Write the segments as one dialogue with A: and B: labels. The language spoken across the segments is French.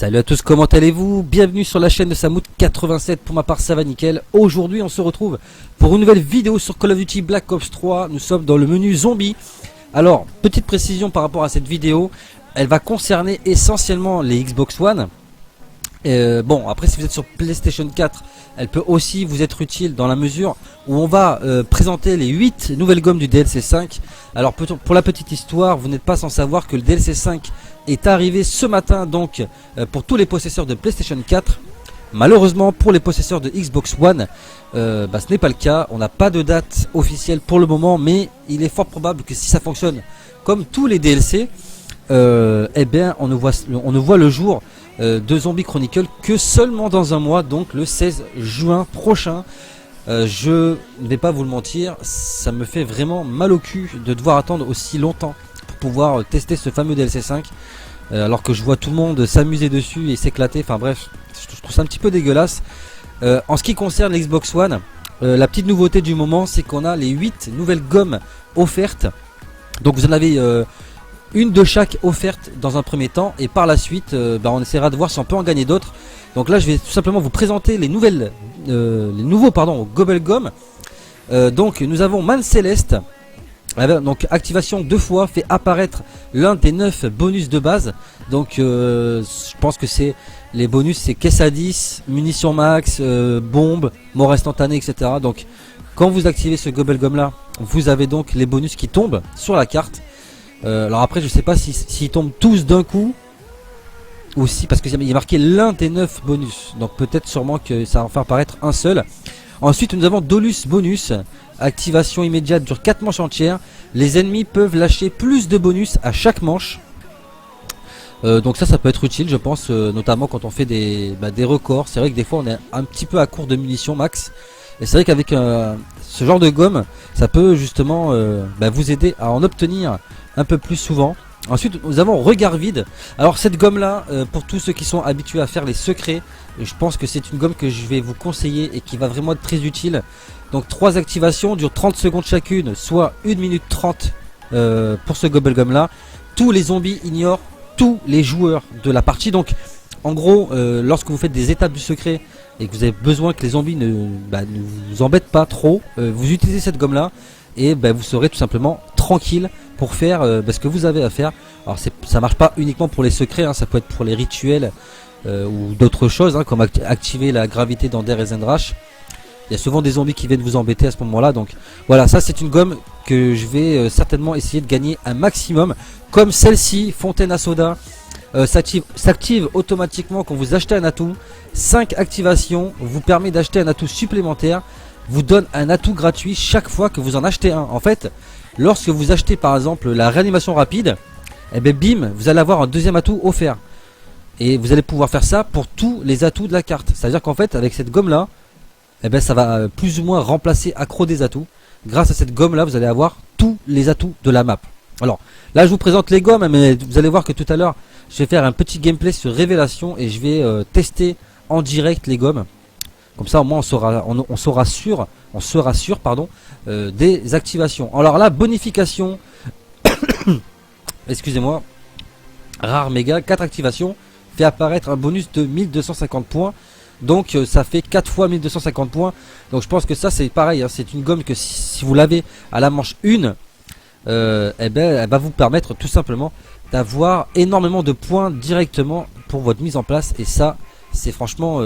A: Salut à tous, comment allez-vous? Bienvenue sur la chaîne de Samoud87, pour ma part ça va nickel. Aujourd'hui on se retrouve pour une nouvelle vidéo sur Call of Duty Black Ops 3. Nous sommes dans le menu zombie. Alors, petite précision par rapport à cette vidéo, elle va concerner essentiellement les Xbox One. Bon, après si vous êtes sur PlayStation 4, elle peut aussi vous être utile dans la mesure où on va présenter les 8 nouvelles gommes du DLC 5. Alors pour la petite histoire, vous n'êtes pas sans savoir que le DLC 5 est arrivé ce matin, donc pour tous les possesseurs de PlayStation 4. Malheureusement pour les possesseurs de Xbox One, ce n'est pas le cas. On n'a pas de date officielle pour le moment, mais il est fort probable que si ça fonctionne comme tous les DLC, eh bien on ne voit le jour de Zombie Chronicle que seulement dans un mois, donc le 16 juin prochain. Je ne vais pas vous le mentir, ça me fait vraiment mal au cul de devoir attendre aussi longtemps pour pouvoir tester ce fameux DLC 5, alors que je vois tout le monde s'amuser dessus et s'éclater. Enfin bref, je trouve ça un petit peu dégueulasse. En ce qui concerne l'Xbox One, la petite nouveauté du moment, c'est qu'on a les 8 nouvelles gommes offertes. Donc vous en avez une de chaque offerte dans un premier temps, et par la suite on essaiera de voir si on peut en gagner d'autres. Donc là je vais tout simplement vous présenter les nouveaux Gobble-Gum. Donc nous avons Man Céleste, donc activation 2 fois, fait apparaître l'un des 9 bonus de base. Donc je pense que c'est les bonus, c'est caisse à 10, munitions max, bombes, mort instantanée, etc. Donc quand vous activez ce Gobble-Gum là, vous avez donc les bonus qui tombent sur la carte. Alors après je sais pas s'ils tombent tous d'un coup ou si, parce qu'il y a marqué l'un des 9 bonus, donc peut-être sûrement que ça va en faire apparaître un seul. Ensuite nous avons Dolus bonus, activation immédiate, dure 4 manches entières. Les ennemis peuvent lâcher plus de bonus à chaque manche. Donc ça peut être utile, je pense, notamment quand on fait des records. C'est vrai que des fois on est un petit peu à court de munitions max, et c'est vrai qu'avec ce genre de gomme, ça peut justement vous aider à en obtenir un peu plus souvent. Ensuite nous avons Regard Vide. Alors cette gomme là, pour tous ceux qui sont habitués à faire les secrets, je pense que c'est une gomme que je vais vous conseiller et qui va vraiment être très utile. Donc 3 activations, durent 30 secondes chacune, soit 1 minute 30 pour ce Gobble Gum là. Tous les zombies ignorent tous les joueurs de la partie. Donc en gros, lorsque vous faites des étapes du secret et que vous avez besoin que les zombies ne vous embêtent pas trop, vous utilisez cette gomme là et vous serez tout simplement tranquille pour faire ce que vous avez à faire. Alors ça marche pas uniquement pour les secrets, hein, ça peut être pour les rituels ou d'autres choses, hein, comme activer la gravité dans Dare et Zendrach. Il y a souvent des zombies qui viennent vous embêter à ce moment là. Donc voilà, ça c'est une gomme que je vais certainement essayer de gagner un maximum. Comme celle-ci, Fontaine à Soda, s'active automatiquement quand vous achetez un atout. 5 activations vous permet d'acheter un atout supplémentaire, vous donne un atout gratuit chaque fois que vous en achetez un. En fait, lorsque vous achetez par exemple la réanimation rapide, bim, vous allez avoir un deuxième atout offert. Et vous allez pouvoir faire ça pour tous les atouts de la carte. C'est à dire qu'en fait avec cette gomme là, ça va plus ou moins remplacer Accro des atouts. Grâce à cette gomme là, vous allez avoir tous les atouts de la map. Alors là je vous présente les gommes, mais vous allez voir que tout à l'heure je vais faire un petit gameplay sur Révélation et je vais tester en direct les gommes. Comme ça au moins on sera sûr des activations. Alors là, bonification excusez-moi, rare méga, 4 activations, fait apparaître un bonus de 1250 points. Donc ça fait 4 fois 1250 points. Donc je pense que ça c'est pareil, hein, c'est une gomme que si vous l'avez à la manche 1, elle va vous permettre tout simplement d'avoir énormément de points directement pour votre mise en place. Et ça c'est franchement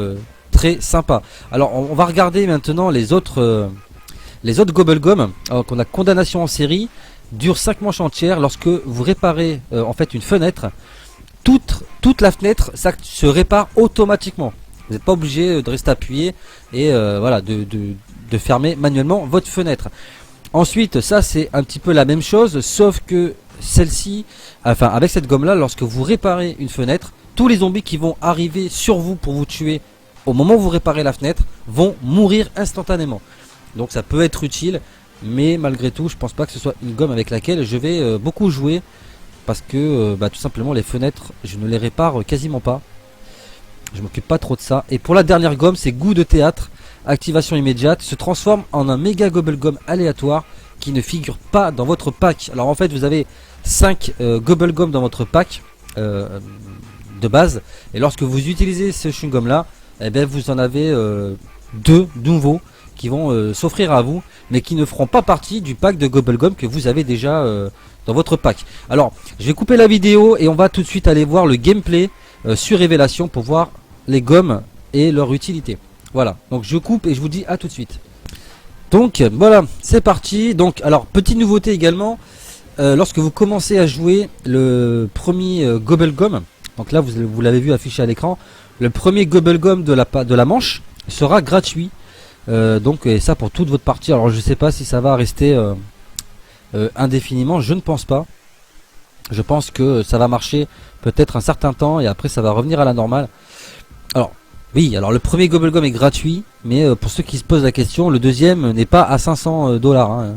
A: très sympa. Alors on va regarder maintenant les autres Gobble Gum. Alors qu'on a Condamnation en série, dure 5 manches entières. Lorsque vous réparez en fait une fenêtre, toute la fenêtre ça se répare automatiquement. Vous n'êtes pas obligé de rester appuyé et voilà, de fermer manuellement votre fenêtre. Ensuite, ça c'est un petit peu la même chose, sauf que celle-ci, enfin avec cette gomme là, lorsque vous réparez une fenêtre, tous les zombies qui vont arriver sur vous pour vous tuer au moment où vous réparez la fenêtre vont mourir instantanément. Donc ça peut être utile, mais malgré tout je pense pas que ce soit une gomme avec laquelle je vais beaucoup jouer, parce que tout simplement les fenêtres je ne les répare quasiment pas. Je m'occupe pas trop de ça. Et pour la dernière gomme, c'est Goût de théâtre, activation immédiate, se transforme en un méga Gobble Gum aléatoire qui ne figure pas dans votre pack. Alors en fait vous avez 5 Gobble Gum dans votre pack de base. Et lorsque vous utilisez ce chewing-gum là, eh bien, vous en avez deux nouveaux qui vont s'offrir à vous, mais qui ne feront pas partie du pack de Gobble Gum que vous avez déjà dans votre pack. Alors, je vais couper la vidéo et on va tout de suite aller voir le gameplay sur Révélation pour voir les gommes et leur utilité. Voilà, donc je coupe et je vous dis à tout de suite. Donc voilà, c'est parti. Donc alors, petite nouveauté également, lorsque vous commencez à jouer le premier Gobble Gum, donc là vous l'avez vu affiché à l'écran, le premier Gobble Gum de la manche sera gratuit. Donc et ça pour toute votre partie. Alors je sais pas si ça va rester indéfiniment, je ne pense pas. Je pense que ça va marcher peut-être un certain temps et après ça va revenir à la normale. Alors oui, alors le premier Gobble Gum est gratuit, mais pour ceux qui se posent la question, le deuxième n'est pas à 500 $, hein,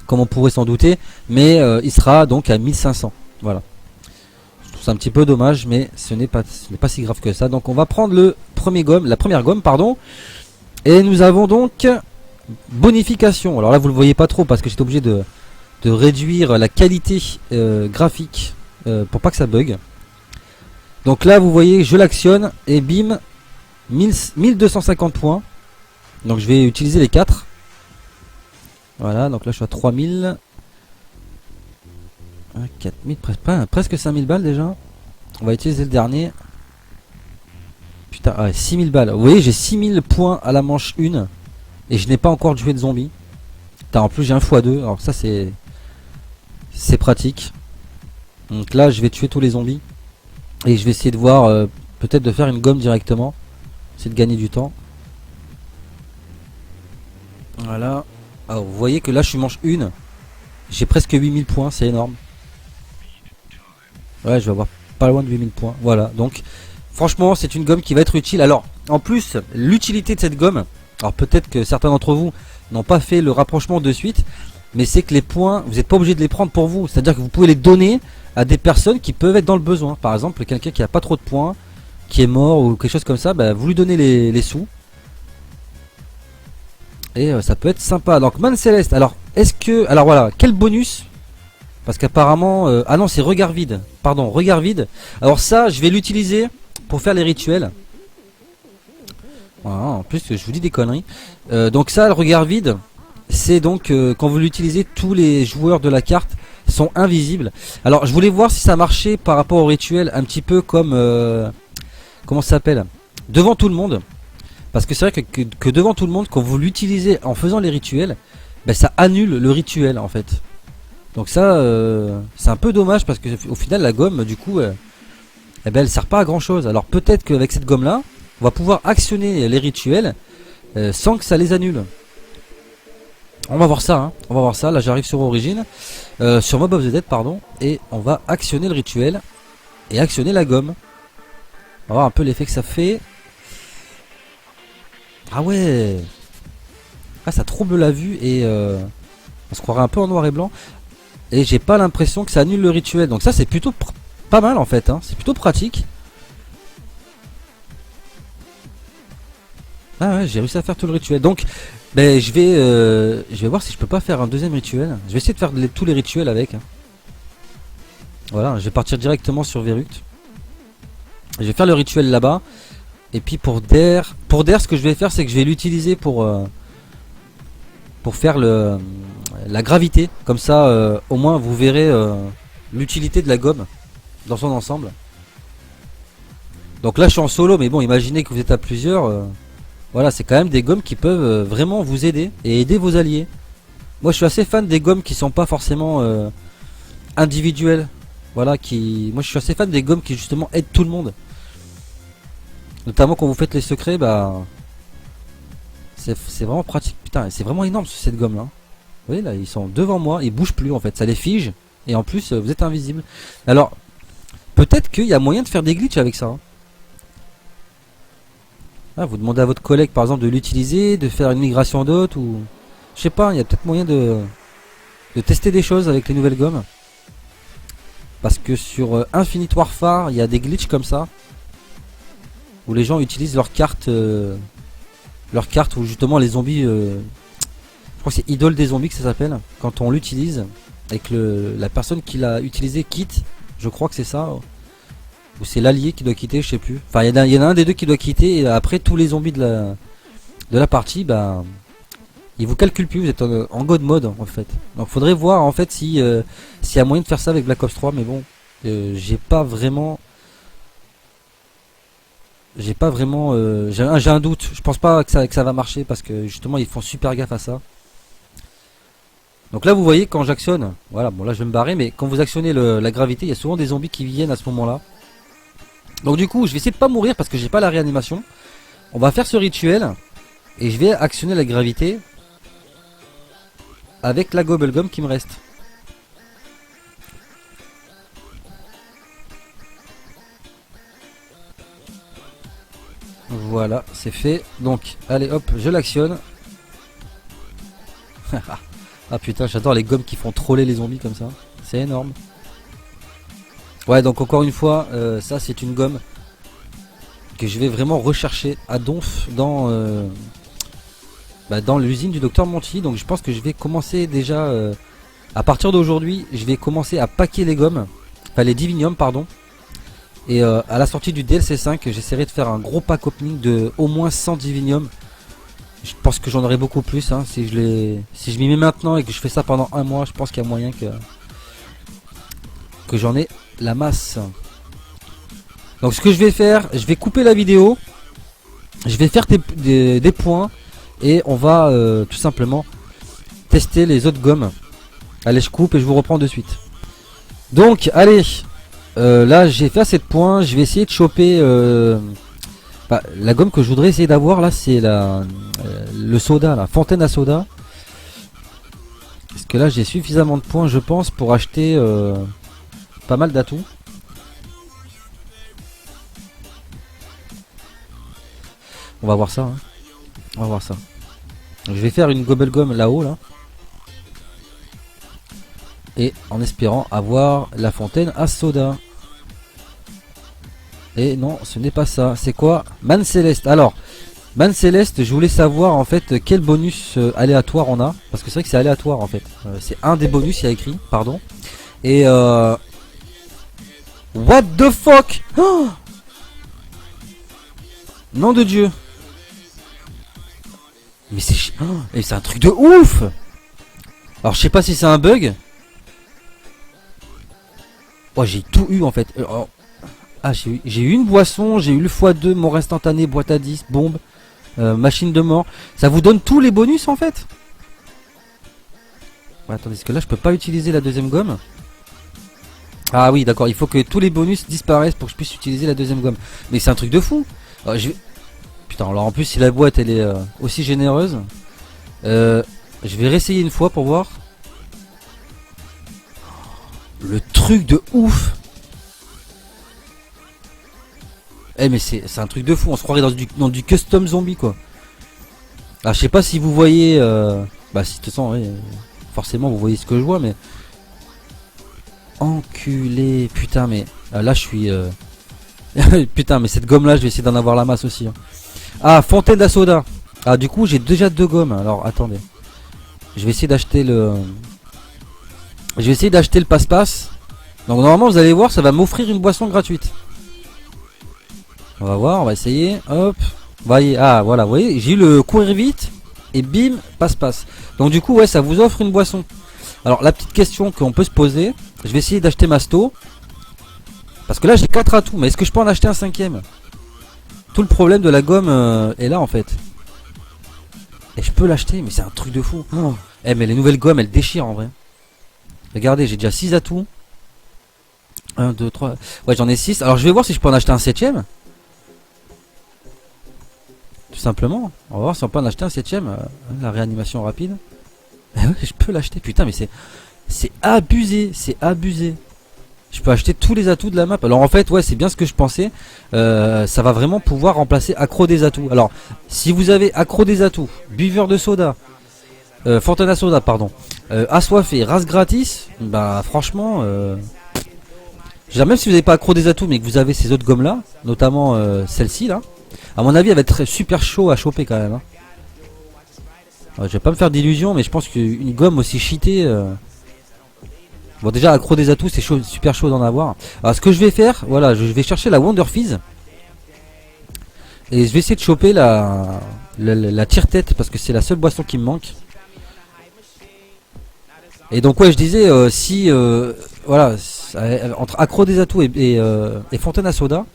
A: comme on pourrait s'en douter, mais il sera donc à 1500. Voilà. Je trouve ça un petit peu dommage, mais ce n'est pas si grave que ça. Donc on va prendre le premier gomme, la première gomme, pardon. Et nous avons donc bonification. Alors là vous le voyez pas trop parce que j'étais obligé de réduire la qualité graphique pour pas que ça bug. Donc là vous voyez, je l'actionne et bim, 1250 points. Donc je vais utiliser les 4. Voilà, donc là je suis à 3000, 4000, presque 5000 balles déjà. On va utiliser le dernier. Putain, ouais, 6000 balles. Vous voyez, j'ai 6000 points à la manche 1 et je n'ai pas encore joué de zombies. Putain, en plus j'ai un x2, alors ça c'est pratique. Donc là je vais tuer tous les zombies et je vais essayer de voir peut-être de faire une gomme directement. C'est de gagner du temps. Voilà. Alors vous voyez que là je suis manche 1. J'ai presque 8000 points, c'est énorme. Ouais, je vais avoir pas loin de 8000 points. Voilà, donc franchement c'est une gomme qui va être utile. Alors en plus l'utilité de cette gomme, alors peut-être que certains d'entre vous n'ont pas fait le rapprochement de suite, mais c'est que les points, vous n'êtes pas obligé de les prendre pour vous. C'est à dire que vous pouvez les donner à des personnes qui peuvent être dans le besoin. Par exemple quelqu'un qui a pas trop de points, qui est mort ou quelque chose comme ça, bah, vous lui donnez les sous. Et ça peut être sympa. Donc Man Céleste, alors est-ce que... Alors voilà, quel bonus? Parce qu'apparemment... ah non, c'est regard vide. Pardon, regard vide. Alors ça, je vais l'utiliser pour faire les rituels. Voilà, en plus, je vous dis des conneries. Donc ça, le regard vide, c'est donc quand vous l'utilisez, tous les joueurs de la carte sont invisibles. Alors je voulais voir si ça marchait par rapport au rituel, un petit peu comme... comment ça s'appelle? Devant tout le monde. Parce que c'est vrai que devant tout le monde, quand vous l'utilisez en faisant les rituels, ben ça annule le rituel en fait. Donc ça, c'est un peu dommage parce que au final la gomme, du coup, eh ben, elle sert pas à grand chose. Alors peut-être qu'avec cette gomme là, on va pouvoir actionner les rituels sans que ça les annule. On va voir ça, hein. On va voir ça. Là j'arrive sur Origine, sur Mob of the Dead, pardon, et on va actionner le rituel et actionner la gomme. On va voir un peu l'effet que ça fait. Ah ouais. Ah, ça trouble la vue et on se croirait un peu en noir et blanc. Et j'ai pas l'impression que ça annule le rituel. Donc ça c'est plutôt pas mal en fait, hein. C'est plutôt pratique. Ah ouais, j'ai réussi à faire tout le rituel. Donc ben, je vais voir si je peux pas faire un deuxième rituel. Je vais essayer de faire tous les rituels avec, hein. Voilà, je vais partir directement sur Verruct. Je vais faire le rituel là-bas. Et puis pour Der, ce que je vais faire, c'est que je vais l'utiliser pour faire la gravité. Comme ça, au moins, vous verrez l'utilité de la gomme dans son ensemble. Donc là, je suis en solo, mais bon, imaginez que vous êtes à plusieurs. Voilà, c'est quand même des gommes qui peuvent vraiment vous aider et aider vos alliés. Moi, je suis assez fan des gommes qui sont pas forcément individuelles. Voilà, moi, je suis assez fan des gommes qui justement aident tout le monde. Notamment quand vous faites les secrets, bah c'est vraiment pratique. Putain, c'est vraiment énorme cette gomme là. Vous voyez là, ils sont devant moi, ils bougent plus en fait, ça les fige. Et en plus, vous êtes invisible. Alors, peut-être qu'il y a moyen de faire des glitches avec ça, hein. Ah, vous demandez à votre collègue par exemple de l'utiliser, de faire une migration d'hôtes ou... Je sais pas, il y a peut-être moyen de tester des choses avec les nouvelles gommes. Parce que sur Infinite Warfare, il y a des glitches comme ça. Où les gens utilisent leur carte où justement les zombies, je crois que c'est idole des zombies que ça s'appelle, quand on l'utilise et que la personne qui l'a utilisé quitte, je crois que c'est ça, Ou c'est l'allié qui doit quitter, je sais plus. Enfin, il y en a un des deux qui doit quitter. Et après, tous les zombies de la partie, bah, ils vous calculent plus. Vous êtes en God mode en fait. Donc, faudrait voir en fait si s'il y a moyen de faire ça avec Black Ops 3. Mais bon, j'ai pas vraiment. J'ai un doute. Je pense pas que ça va marcher parce que justement, ils font super gaffe à ça. Donc là, vous voyez quand j'actionne. Voilà, bon là, je vais me barrer. Mais quand vous actionnez la gravité, il y a souvent des zombies qui viennent à ce moment-là. Donc du coup je vais essayer de pas mourir parce que j'ai pas la réanimation. On va faire ce rituel et je vais actionner la gravité avec la Gobblegum qui me reste. Voilà, c'est fait. Donc allez hop, je l'actionne. Ah putain, j'adore les gommes qui font troller les zombies comme ça. C'est énorme. Ouais, donc encore une fois, ça c'est une gomme que je vais vraiment rechercher à donf dans l'usine du docteur Monty. Donc je pense que je vais commencer déjà à partir d'aujourd'hui, je vais commencer à paquer les gommes, enfin les diviniums pardon. Et à la sortie du DLC 5, j'essaierai de faire un gros pack opening de au moins 100 diviniums. Je pense que j'en aurai beaucoup plus hein, si je m'y mets maintenant et que je fais ça pendant un mois, je pense qu'il y a moyen que j'en ai la masse. Donc ce que je vais faire, je vais couper la vidéo, je vais faire des points et on va tout simplement tester les autres gommes. Allez, je coupe et je vous reprends de suite. Donc allez, là j'ai fait assez de points, je vais essayer de choper la gomme que je voudrais essayer d'avoir là, c'est le soda, la fontaine à soda. Parce que là j'ai suffisamment de points je pense pour acheter pas mal d'atouts. On va voir ça hein. On va voir ça. Donc, je vais faire une Gobblegum là-haut là. Et en espérant avoir la fontaine à soda. Et non, ce n'est pas ça. C'est quoi? Man Céleste. Alors, Man Céleste, je voulais savoir en fait quel bonus aléatoire on a. Parce que c'est vrai que c'est aléatoire en fait. C'est un des bonus, il y a écrit, pardon. Et what the fuck, oh, nom de Dieu. Mais c'est un truc de ouf. Alors je sais pas si c'est un bug. Oh, j'ai tout eu en fait. Ah, j'ai eu une boisson, j'ai eu le x2, mort instantané, boîte à 10, bombe, machine de mort. Ça vous donne tous les bonus en fait. Ouais, attendez, parce que là je peux pas utiliser la deuxième gomme. Ah oui, d'accord, il faut que tous les bonus disparaissent pour que je puisse utiliser la deuxième gomme. Mais c'est un truc de fou. Alors, putain, alors en plus si la boîte elle est aussi généreuse, je vais réessayer une fois pour voir. Le truc de ouf. Eh mais c'est un truc de fou, on se croirait dans du custom zombie quoi. Alors je sais pas si vous voyez bah si de toute façon ouais, forcément vous voyez ce que je vois mais enculé putain mais là je suis putain mais cette gomme là je vais essayer d'en avoir la masse aussi hein. Ah fontaine à soda. Ah du coup j'ai déjà deux gommes alors attendez. Je vais essayer d'acheter le passe-passe. Donc normalement vous allez voir ça va m'offrir une boisson gratuite. On va voir, on va essayer. Hop. Voyez, ah voilà, vous voyez, j'ai eu le courir vite et bim, passe-passe. Donc du coup, ouais, ça vous offre une boisson. Alors la petite question qu'on peut se poser, je vais essayer d'acheter ma sto. Parce que là j'ai 4 atouts, mais est-ce que je peux en acheter un cinquième? Tout le problème de la gomme est là en fait. Et je peux l'acheter, mais c'est un truc de fou. Oh. Eh mais les nouvelles gommes, elles déchirent en vrai. Regardez, j'ai déjà 6 atouts. 1, 2, 3. Ouais, j'en ai 6. Alors je vais voir si je peux en acheter un septième. Tout simplement, on va voir si on peut en acheter un septième. La réanimation rapide. Ouais, je peux l'acheter, putain mais c'est abusé, c'est abusé. Je peux acheter tous les atouts de la map. Alors en fait ouais c'est bien ce que je pensais. Ça va vraiment pouvoir remplacer accro des atouts. Alors si vous avez accro des atouts, buveur de soda, fontaine à soda pardon, assoiffé, race gratis, bah franchement même si vous n'avez pas accro des atouts mais que vous avez ces autres gommes là, notamment celle-ci là, à mon avis elle va être super chaud à choper quand même hein. Je vais pas me faire d'illusions mais je pense qu'une gomme aussi cheatée Bon déjà accro des atouts c'est chaud, super chaud d'en avoir. Alors ce que je vais faire, voilà, je vais chercher la Wonder Fizz. Et je vais essayer de choper la tire-tête parce que c'est la seule boisson qui me manque. Et donc ouais je disais si voilà entre accro des atouts et fontaine à soda,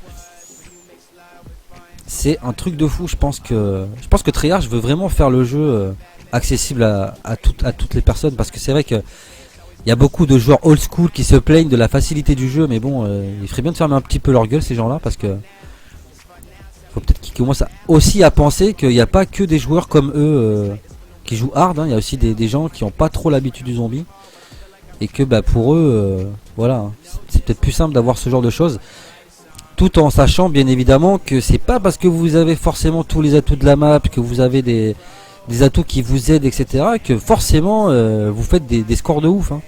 A: c'est un truc de fou. Je pense que Treyarch veut vraiment faire le jeu accessible à toutes les personnes, parce que c'est vrai que il y a beaucoup de joueurs old school qui se plaignent de la facilité du jeu, mais bon, il ferait bien de fermer un petit peu leur gueule ces gens-là, parce que faut peut-être qu'ils commencent aussi à penser qu'il n'y a pas que des joueurs comme eux qui jouent hard, hein. Il y a aussi des gens qui n'ont pas trop l'habitude du zombie, et que bah, pour eux, voilà, c'est peut-être plus simple d'avoir ce genre de choses, tout en sachant bien évidemment que c'est pas parce que vous avez forcément tous les atouts de la map, que vous avez des atouts qui vous aident, etc., que forcément vous faites des scores de ouf, hein.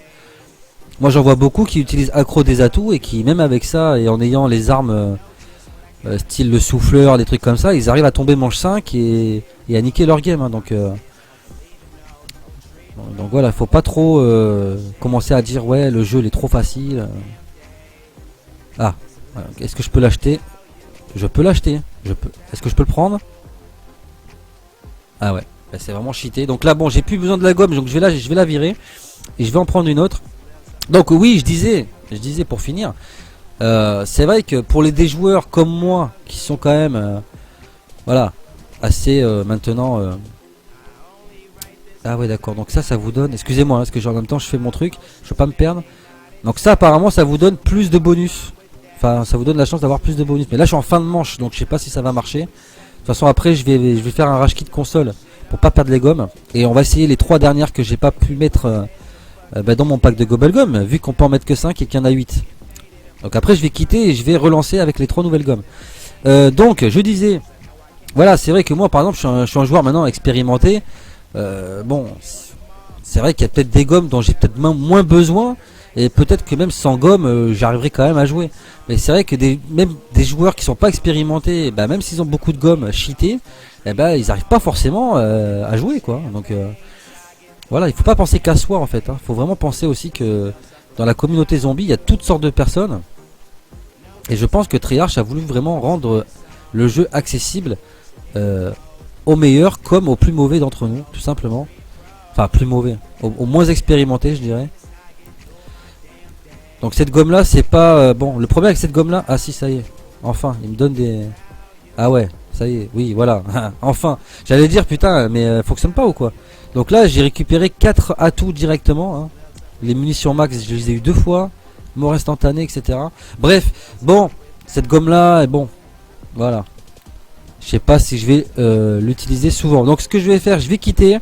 A: Moi j'en vois beaucoup qui utilisent accro des atouts et qui même avec ça et en ayant les armes style le souffleur, des trucs comme ça, ils arrivent à tomber manche 5 et à niquer leur game, hein. Donc voilà, faut pas trop commencer à dire ouais le jeu il est trop facile. Ah, voilà. Est-ce que je peux l'acheter? Je peux l'acheter. Est-ce que je peux le prendre? Ah ouais, bah, c'est vraiment cheaté. Donc là bon j'ai plus besoin de la gomme, donc je vais la virer et je vais en prendre une autre. Donc oui je disais pour finir, c'est vrai que pour les joueurs comme moi qui sont quand même voilà assez maintenant ah ouais d'accord, donc ça vous donne, excusez-moi hein, parce que en même temps je fais mon truc, je veux pas me perdre. Donc ça apparemment ça vous donne plus de bonus, enfin ça vous donne la chance d'avoir plus de bonus, mais là je suis en fin de manche donc je sais pas si ça va marcher. De toute façon après je vais faire un rage kit console pour pas perdre les gommes, et on va essayer les 3 dernières que j'ai pas pu mettre bah, dans mon pack de Gobblegum, vu qu'on peut en mettre que 5 et qu'il y en a 8. Donc après je vais quitter et je vais relancer avec les 3 nouvelles gommes. Donc je disais, voilà c'est vrai que moi par exemple je suis un joueur maintenant expérimenté. Bon c'est vrai qu'il y a peut-être des gommes dont j'ai peut-être moins besoin, et peut-être que même sans gomme j'arriverai quand même à jouer. Mais c'est vrai que même des joueurs qui sont pas expérimentés, bah, même s'ils ont beaucoup de gommes cheatées, eh bah, ils arrivent pas forcément à jouer quoi. Donc voilà, il faut pas penser qu'à soi en fait, hein. Faut vraiment penser aussi que dans la communauté zombie, il y a toutes sortes de personnes. Et je pense que Treyarch a voulu vraiment rendre le jeu accessible aux meilleurs comme aux plus mauvais d'entre nous, tout simplement. Enfin, plus mauvais, aux moins expérimentés, je dirais. Donc cette gomme là, c'est pas... bon, le problème avec cette gomme là... Ah si, ça y est. Enfin, il me donne des... Ah ouais, ça y est, oui, voilà. Enfin, j'allais dire, putain, mais fonctionne pas ou quoi? Donc là j'ai récupéré 4 atouts directement, hein. Les munitions max je les ai eu 2 fois, mort instantanée, etc. Bref, bon, cette gomme là, bon, voilà. Je sais pas si je vais l'utiliser souvent. Donc ce que je vais faire, je vais quitter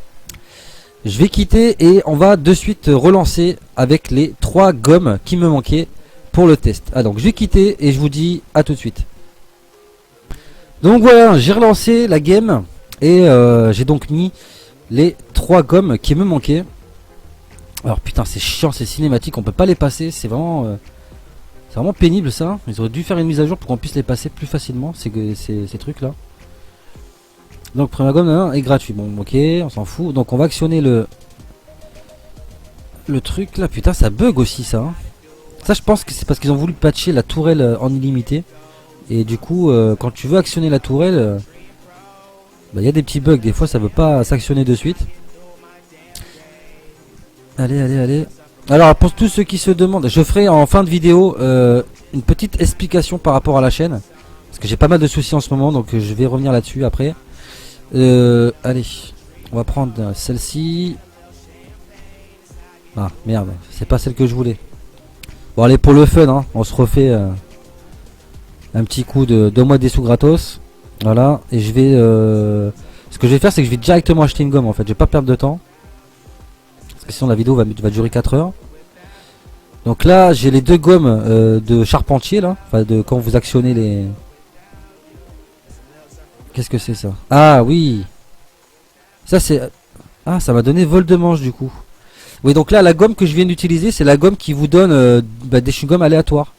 A: et on va de suite relancer avec les 3 gommes qui me manquaient pour le test. Ah donc je vais quitter et je vous dis à tout de suite. Donc voilà, j'ai relancé la game et j'ai donc mis les 3 gommes qui me manquaient. Alors putain c'est chiant ces cinématiques, on peut pas les passer, c'est vraiment pénible ça. Ils auraient dû faire une mise à jour pour qu'on puisse les passer plus facilement, ces trucs là. Donc première gomme est gratuit, bon ok on s'en fout. Donc on va actionner le truc là, putain ça bug aussi ça, hein. Ça je pense que c'est parce qu'ils ont voulu patcher la tourelle en illimité. Et du coup quand tu veux actionner la tourelle, bah, y a des petits bugs, des fois ça veut pas s'actionner de suite. Allez. Alors pour tous ceux qui se demandent, je ferai en fin de vidéo une petite explication par rapport à la chaîne, parce que j'ai pas mal de soucis en ce moment, donc je vais revenir là-dessus après. Allez, on va prendre celle-ci. Ah merde, c'est pas celle que je voulais. Bon allez, pour le fun, hein, on se refait un petit coup de 2 mois des sous gratos. Voilà, et je vais... ce que je vais faire, c'est que je vais directement acheter une gomme en fait, je vais pas perdre de temps. Parce que sinon la vidéo va durer 4 heures. Donc là, j'ai les 2 gommes de charpentier là. Enfin, de quand vous actionnez les... Qu'est-ce que c'est ça? Ah oui. Ça c'est... Ah, ça m'a donné vol de manche du coup. Oui, donc là, la gomme que je viens d'utiliser, c'est la gomme qui vous donne des chewing-gums aléatoires.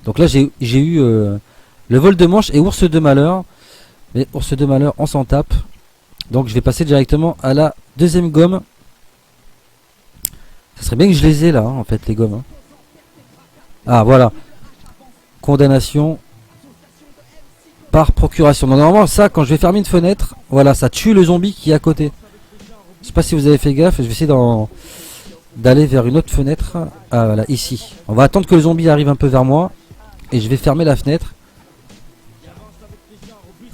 A: Donc là, j'ai eu le vol de manche et ours de malheur. Mais ours de malheur, on s'en tape. Donc je vais passer directement à la 2e gomme. Ça serait bien que je les ai là, hein, en fait, les gommes. Hein. Ah voilà. Condamnation par procuration. Donc normalement ça, quand je vais fermer une fenêtre, voilà, ça tue le zombie qui est à côté. Je sais pas si vous avez fait gaffe, je vais essayer d'aller vers une autre fenêtre. Ah voilà, ici. On va attendre que le zombie arrive un peu vers moi. Et je vais fermer la fenêtre.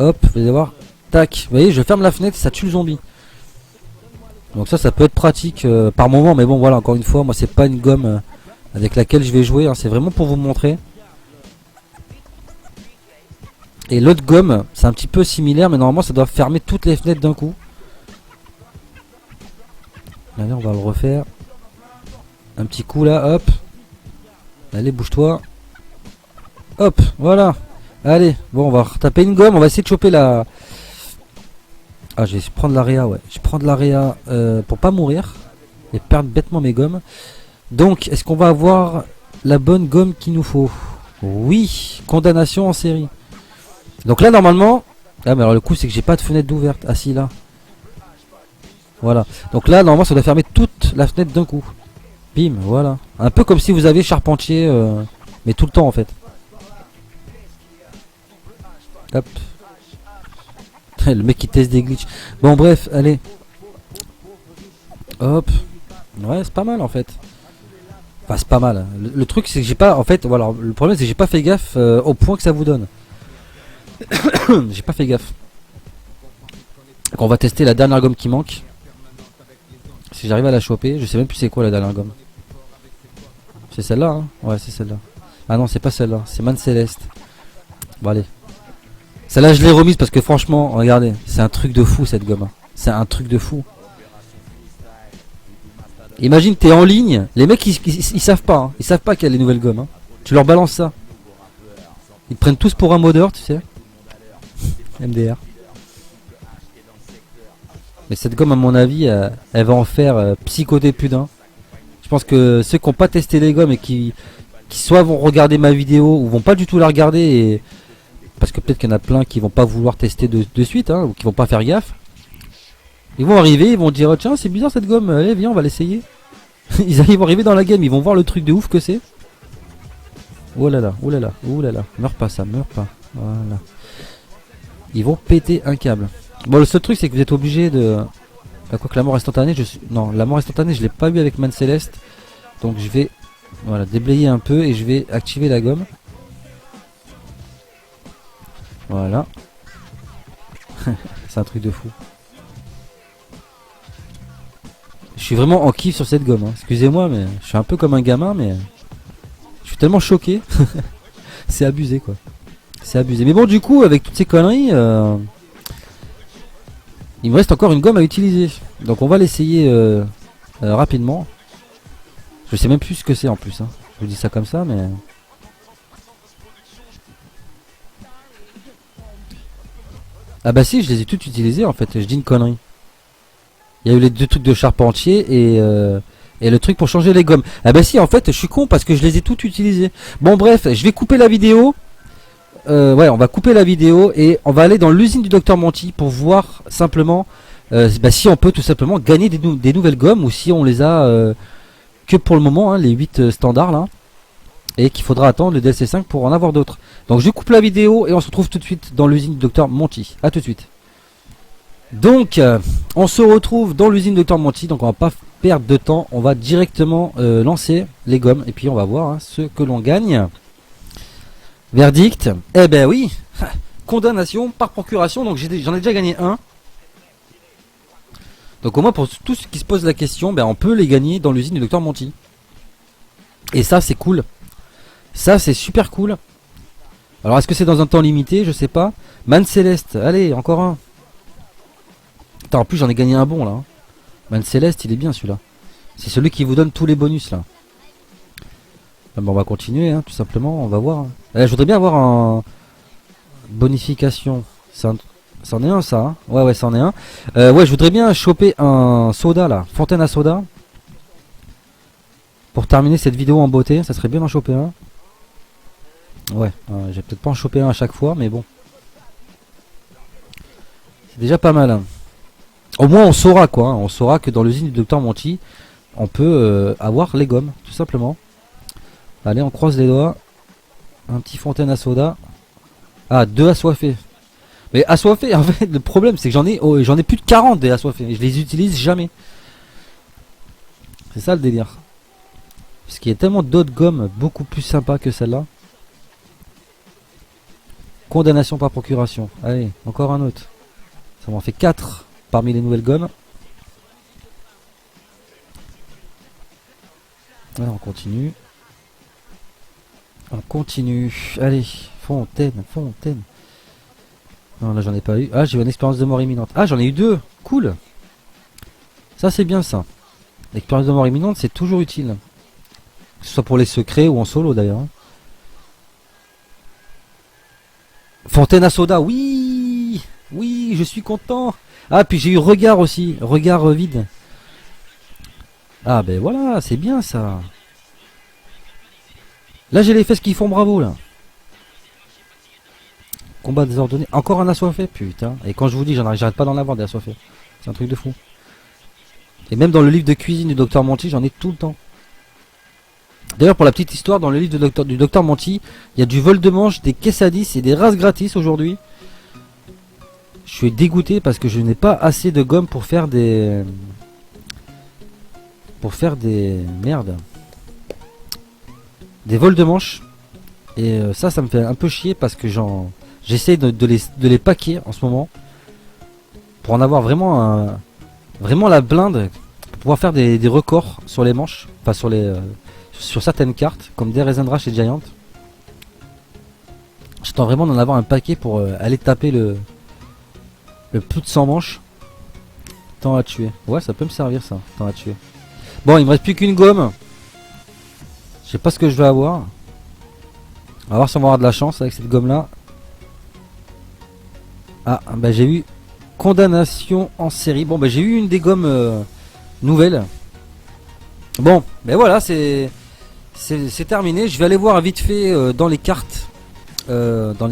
A: Hop, vous allez voir. Tac, vous voyez, je ferme la fenêtre, ça tue le zombie. Donc ça peut être pratique par moment. Mais bon, voilà, encore une fois, moi c'est pas une gomme avec laquelle je vais jouer. Hein, c'est vraiment pour vous montrer. Et l'autre gomme, c'est un petit peu similaire. Mais normalement, ça doit fermer toutes les fenêtres d'un coup. Allez, on va le refaire. Un petit coup là, hop. Allez, bouge-toi. Hop, voilà. Allez, bon, on va retaper une gomme. On va essayer de choper la... Ah, je vais prendre l'area, ouais. Je prends de l'area pour pas mourir. Et perdre bêtement mes gommes. Donc, est-ce qu'on va avoir la bonne gomme qu'il nous faut? Oui, condamnation en série. Donc là, normalement... Ah, mais alors le coup, c'est que j'ai pas de fenêtre d'ouverte. Ah si, là. Voilà. Donc là, normalement, ça doit fermer toute la fenêtre d'un coup. Bim, voilà. Un peu comme si vous aviez charpentier, mais tout le temps en fait. Hop. Le mec qui teste des glitches. Bon, bref, allez. Hop. Ouais, c'est pas mal en fait. Enfin, c'est pas mal. Le truc, c'est que j'ai pas. En fait, voilà. Le problème, c'est que j'ai pas fait gaffe au point que ça vous donne. J'ai pas fait gaffe. Donc, on va tester la dernière gomme qui manque. Si j'arrive à la choper, je sais même plus c'est quoi la dernière gomme. C'est celle-là, hein? Ouais, c'est celle-là. Ah non, c'est pas celle-là, c'est Man Céleste. Bon, allez. Celle-là, je l'ai remise parce que franchement, regardez, c'est un truc de fou cette gomme. Hein. C'est un truc de fou. Imagine, t'es en ligne, les mecs ils savent pas, hein. Ils savent pas qu'il y a les nouvelles gommes. Hein. Tu leur balances ça. Ils te prennent tous pour un modeur, tu sais. MDR. Mais cette gomme, à mon avis, elle va en faire psychoter plus d'un. Je pense que ceux qui n'ont pas testé les gommes et qui soit vont regarder ma vidéo ou vont pas du tout la regarder, et parce que peut-être qu'il y en a plein qui vont pas vouloir tester de suite, hein, ou qui vont pas faire gaffe. Ils vont arriver, ils vont dire oh, tiens c'est bizarre cette gomme, allez viens on va l'essayer. Ils vont arriver dans la game, ils vont voir le truc de ouf que c'est. Oh là là, oh là là, oh là là, meurs pas ça, meurs pas. Voilà. Ils vont péter un câble. Bon, le seul truc c'est que vous êtes obligé de... Quoique la mort instantanée, non, la mort instantanée je l'ai pas eu avec Man Céleste. Donc je vais voilà, déblayer un peu et je vais activer la gomme. Voilà. C'est un truc de fou. Je suis vraiment en kiff sur cette gomme. Hein. Excusez-moi, mais je suis un peu comme un gamin, mais je suis tellement choqué. C'est abusé, quoi. C'est abusé. Mais bon, du coup, avec toutes ces conneries, il me reste encore une gomme à utiliser. Donc on va l'essayer rapidement. Je sais même plus ce que c'est en plus. Hein. Je vous dis ça comme ça, mais... Ah bah si, je les ai toutes utilisées en fait. Je dis une connerie. Il y a eu les deux trucs de charpentier et le truc pour changer les gommes. Ah bah si, en fait, je suis con parce que je les ai toutes utilisées. Bon bref, je vais couper la vidéo. Ouais, on va couper la vidéo et on va aller dans l'usine du Docteur Monty pour voir simplement bah, si on peut tout simplement gagner des nouvelles gommes ou si on les a que pour le moment, hein, les 8 standards là. Et qu'il faudra attendre le DLC 5 pour en avoir d'autres. Donc je coupe la vidéo et on se retrouve tout de suite dans l'usine du Docteur Monty. A tout de suite. Donc on se retrouve dans l'usine du Docteur Monty. Donc on va pas perdre de temps. On va directement lancer les gommes. Et puis on va voir hein, ce que l'on gagne. Verdict. Eh ben oui. Condamnation par procuration. Donc j'en ai déjà gagné un. Donc au moins pour tous ceux qui se posent la question, ben, on peut les gagner dans l'usine du Docteur Monty. Et ça c'est cool. Ça c'est super cool. Alors est-ce que c'est dans un temps limité? Je sais pas. Man Céleste, allez encore un. Attends, en plus j'en ai gagné un bon là. Man Céleste il est bien celui-là. C'est celui qui vous donne tous les bonus là. Ah, bon, on va continuer hein, tout simplement, on va voir. Je voudrais bien avoir un... Bonification. C'en est un ça hein. Ouais c'en est un. Ouais je voudrais bien choper un soda là. Fontaine à soda. Pour terminer cette vidéo en beauté, ça serait bien d'en choper un. Ouais, je vais peut-être pas en choper un à chaque fois, mais bon. C'est déjà pas mal. Hein. Au moins on saura quoi. Hein. On saura que dans l'usine du Docteur Monty, on peut avoir les gommes, tout simplement. Allez, on croise les doigts. Un petit fontaine à soda. Ah, 2 assoiffés. Mais assoiffés, en fait, le problème c'est que j'en ai plus de 40 des assoiffés. Je les utilise jamais. C'est ça le délire. Parce qu'il y a tellement d'autres gommes beaucoup plus sympas que celle-là. Condamnation par procuration. Allez, encore un autre. Ça m'en fait 4 parmi les nouvelles gommes. Alors on continue. On continue. Allez, fontaine, fontaine. Non, là j'en ai pas eu. Ah, j'ai eu une expérience de mort imminente. Ah, j'en ai eu 2. Cool. Ça c'est bien ça. L'expérience de mort imminente c'est toujours utile. Que ce soit pour les secrets ou en solo d'ailleurs. Fontaine à soda, oui. Oui, je suis content. Ah, puis j'ai eu regard aussi. Regard vide. Ah ben voilà, c'est bien ça. Là j'ai les fesses qui font bravo là. Combat désordonné. Encore un assoiffé, putain. Et quand je vous dis, j'arrête pas d'en avoir des assoiffés. C'est un truc de fou. Et même dans le livre de cuisine du docteur Monty, j'en ai tout le temps. D'ailleurs, pour la petite histoire, dans le livre du docteur Monty, il y a du vol de manche, des quesadillas et des races gratis aujourd'hui. Je suis dégoûté parce que je n'ai pas assez de gomme pour faire des... Merde. Des vols de manche. Et ça me fait un peu chier parce que j'essaie de les paquer en ce moment. Pour en avoir vraiment la blinde. Pour pouvoir faire des records sur les manches. Enfin sur certaines cartes. Comme DRS Rush et Giant. J'attends vraiment d'en avoir un paquet pour aller taper le plus de 100 manches. Temps à tuer. Ouais, ça peut me servir ça. Temps à tuer. Bon, il me reste plus qu'une gomme. Je sais pas ce que je vais avoir. On va voir si on va avoir de la chance avec cette gomme là. Ah, bah j'ai eu condamnation en série. Bon, bah j'ai eu une des gommes nouvelles. Bon, ben voilà, c'est terminé. Je vais aller voir vite fait dans les cartes. Des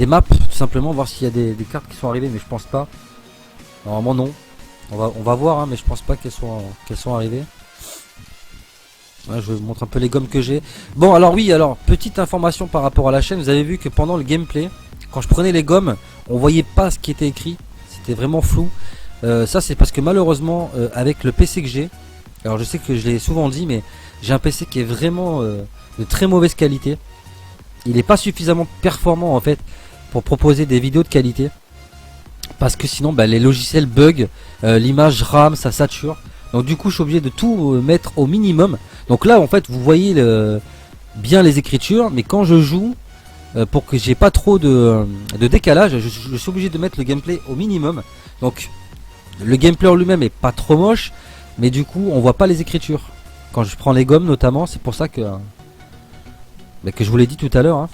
A: maps, tout simplement, voir s'il y a des cartes qui sont arrivées, mais je pense pas. Normalement non. On va voir, hein, mais je pense pas qu'elles sont arrivées. Ouais, je vous montre un peu les gommes que j'ai. Bon, alors oui, petite information par rapport à la chaîne. Vous avez vu que pendant le gameplay, quand je prenais les gommes, on voyait pas ce qui était écrit. C'était vraiment flou. Ça c'est parce que malheureusement avec le PC que j'ai, alors je sais que je l'ai souvent dit, mais j'ai un PC qui est vraiment de très mauvaise qualité. Il n'est pas suffisamment performant en fait pour proposer des vidéos de qualité. Parce que sinon les logiciels bug, l'image rame, ça sature. Donc du coup je suis obligé de tout mettre au minimum. Donc là en fait vous voyez bien les écritures, mais quand je joue, pour que j'ai pas trop de décalage, je suis obligé de mettre le gameplay au minimum. Donc le gameplay en lui-même est pas trop moche, mais du coup on voit pas les écritures. Quand je prends les gommes notamment, c'est pour ça que je vous l'ai dit tout à l'heure, hein.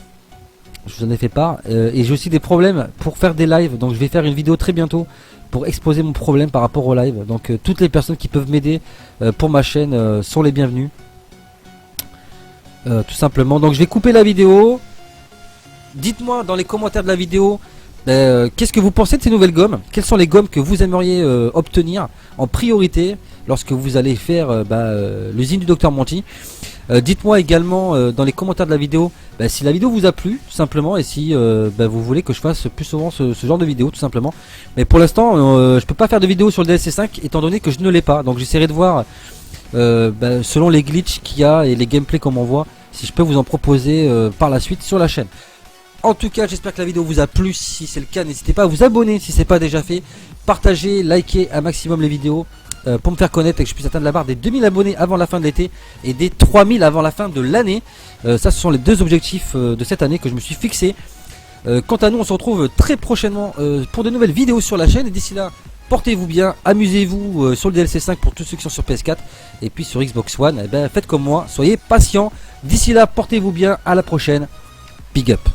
A: Je vous en ai fait part. Et j'ai aussi des problèmes pour faire des lives. Donc je vais faire une vidéo très bientôt pour exposer mon problème par rapport au live. Donc toutes les personnes qui peuvent m'aider pour ma chaîne sont les bienvenues. Tout simplement. Donc je vais couper la vidéo. Dites-moi dans les commentaires de la vidéo qu'est-ce que vous pensez de ces nouvelles gommes. Quelles sont les gommes que vous aimeriez obtenir en priorité lorsque vous allez faire l'usine du docteur Monty. Dites-moi également dans les commentaires de la vidéo si la vidéo vous a plu tout simplement, et si vous voulez que je fasse plus souvent ce genre de vidéo tout simplement. Mais pour l'instant je peux pas faire de vidéo sur le DLC 5 étant donné que je ne l'ai pas. Donc j'essaierai de voir selon les glitches qu'il y a et les gameplays qu'on m'envoie, si je peux vous en proposer par la suite sur la chaîne. En tout cas j'espère que la vidéo vous a plu. Si c'est le cas, n'hésitez pas à vous abonner si c'est pas déjà fait. Partagez, likez un maximum les vidéos pour me faire connaître et que je puisse atteindre la barre des 2000 abonnés avant la fin de l'été et des 3000 avant la fin de l'année. Ça ce sont les deux objectifs de cette année que je me suis fixé. Quant à nous, on se retrouve très prochainement pour de nouvelles vidéos sur la chaîne. Et d'ici là, portez-vous bien, amusez-vous sur le DLC 5 pour tous ceux qui sont sur PS4. Et puis sur Xbox One, faites comme moi, soyez patients. D'ici là, portez-vous bien, à la prochaine. Big up.